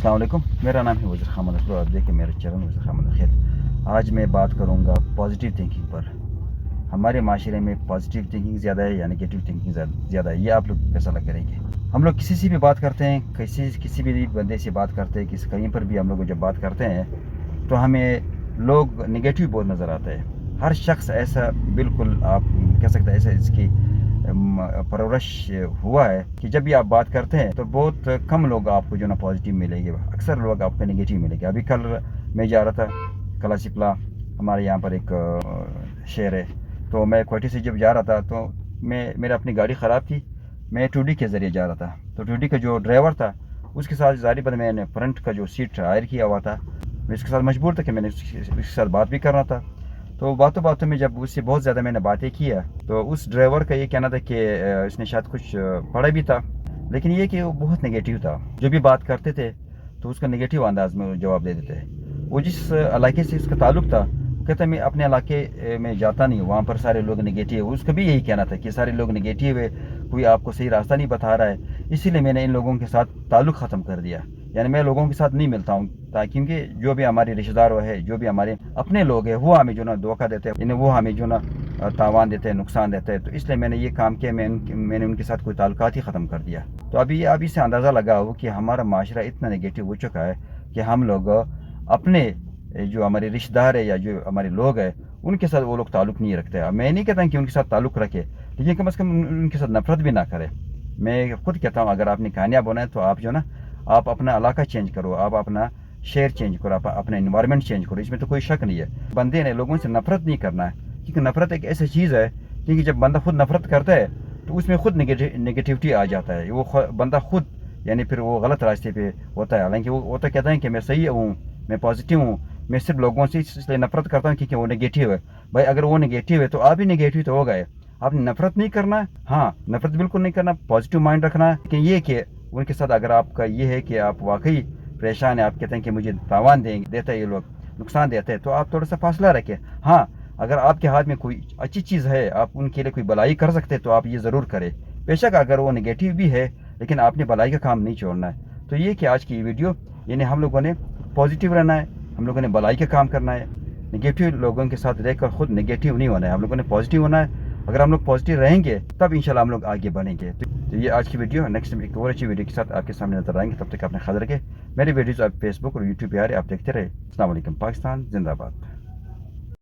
अस्सलाम वालेकुम, मेरा नाम है वज़ीर खामद अख्तर। आप देखिए मेरा चैनल वज़ीर खामद अख्तर। आज मैं बात करूँगा पॉजिटिव थिंकिंग पर। हमारे माशरे में पॉजिटिव थिंकिंग ज़्यादा है या नेगेटिव थिंकिंग ज़्यादा है, ये आप लोग फैसला करेंगे। हम लोग किसी से भी बात करते हैं, किसी भी बंदे से बात करते हैं, कहीं पर भी हम लोग जब बात करते हैं तो हमें लोग नेगेटिव बहुत नज़र आता है। हर शख्स ऐसा बिल्कुल आप कह सकते हैं, ऐसा इसकी परवरिश हुआ है कि जब भी आप बात करते हैं तो बहुत कम लोग आपको जो ना पॉजिटिव मिलेंगे, अक्सर लोग आपको नेगेटिव मिलेंगे। अभी कल मैं जा रहा था कलासिपला, हमारे यहाँ पर एक शहर है, तो मैं कोयटे से जब जा रहा था तो मेरा अपनी गाड़ी ख़राब थी। मैं टूडी के ज़रिए जा रहा था, तो टूडी का जो ड्राइवर था उसके साथ ज़ाहिर बात मैंने फ्रंट का जो सीट हायर किया हुआ था, मैं इसके साथ मजबूर था कि मैंने उसके साथ बात भी करना था। तो बातों बातों में जब उससे बहुत ज़्यादा मैंने बातें किया तो उस ड्राइवर का ये कहना था कि इसने शायद कुछ पढ़ा भी था, लेकिन ये कि वो बहुत नेगेटिव था। जो भी बात करते थे तो उसका नेगेटिव अंदाज में जवाब दे देते। वो जिस इलाके से इसका ताल्लुक़ था, कहता मैं अपने इलाके में जाता नहीं, वहाँ पर सारे लोग नेगेटिव है। उसका भी यही कहना था कि सारे लोग नेगेटिव है, कोई आपको सही रास्ता नहीं बता रहा है, इसीलिए मैंने इन लोगों के साथ ताल्लुक़ ख़त्म कर दिया। यानी मैं लोगों के साथ नहीं मिलता हूँ, ताकि क्योंकि जो भी हमारे रिश्तेदार है, जो भी हमारे अपने लोग हैं, वो हमें जो ना धोखा देते हैं, यानी वो हमें जो ना तावान देते हैं, नुकसान देते हैं। तो इसलिए मैंने ये काम किया, मैंने उनके साथ कोई ताल्लुकात ही ख़त्म कर दिया। तो अभी से अंदाज़ा लगा हो कि हमारा माशरा इतना नेगेटिव हो चुका है कि हम लोग अपने जो हमारे रिश्तेदार है या जो हमारे लोग हैं उनके साथ वो लोग ताल्लुक़ नहीं रखते। मैं नहीं कहता कि उनके साथ ताल्लुक़ रखे, लेकिन कम से कम उनके साथ नफरत भी ना करे। मैं खुद कहता हूँ अगर आपने कामयाब होना है तो आप जो ना आप अपना इलाका चेंज करो, आप अपना शहर चेंज करो, आप अपना इन्वायरमेंट चेंज करो, इसमें तो कोई शक नहीं है। बंदे ने लोगों से नफरत नहीं करना है, क्योंकि नफरत एक ऐसी चीज़ है क्योंकि जब बंदा खुद नफरत करता है तो उसमें खुद नेगेटिविटी आ जाता है। वो बंदा खुद यानी फिर वो गलत रास्ते पे होता है। हालांकि वो तो कहता है कि मैं सही हूँ, मैं पॉजिटिव हूँ, मैं सिर्फ लोगों से इसलिए नफरत करता हूँ क्योंकि वो नेगेटिव है। भाई अगर वो नेगेटिव है तो आप भी नेगेटिव तो हो गए। आपने नफरत नहीं करना है, हाँ नफरत बिल्कुल नहीं करना, पॉजिटिव माइंड रखना है। लेकिन ये कि उनके साथ अगर आपका ये है कि आप वाकई परेशान है, आप कहते हैं कि मुझे तावान देते हैं ये लोग, नुकसान देते हैं, तो आप थोड़ा सा फासला रखें। हाँ अगर आपके हाथ में कोई अच्छी चीज़ है, आप उनके लिए कोई भलाई कर सकते हैं तो आप ये ज़रूर करें। बेशक अगर वो नेगेटिव भी है, लेकिन आपने भलाई का काम नहीं छोड़ना है। तो ये कि आज की वीडियो यानी हम लोगों ने पॉजिटिव रहना है, हम लोगों ने भलाई का काम करना है, नेगेटिव लोगों के साथ रहकर खुद नेगेटिव नहीं होना है, हम लोगों ने पॉजिटिव होना है। अगर हम लोग पॉजिटिव रहेंगे तब इंशाल्लाह हम लोग आगे बढ़ेंगे। तो ये आज की वीडियो, नेक्स्ट एक और अच्छी वीडियो के साथ आपके सामने नजर आएंगे। तब तक अपने ख्याल रखें। मेरी वीडियोज़ आप फेसबुक और यूट्यूब पे आ रहे, आप देखते रहे। अस्सलाम वालेकुम, पाकिस्तान जिंदाबाद।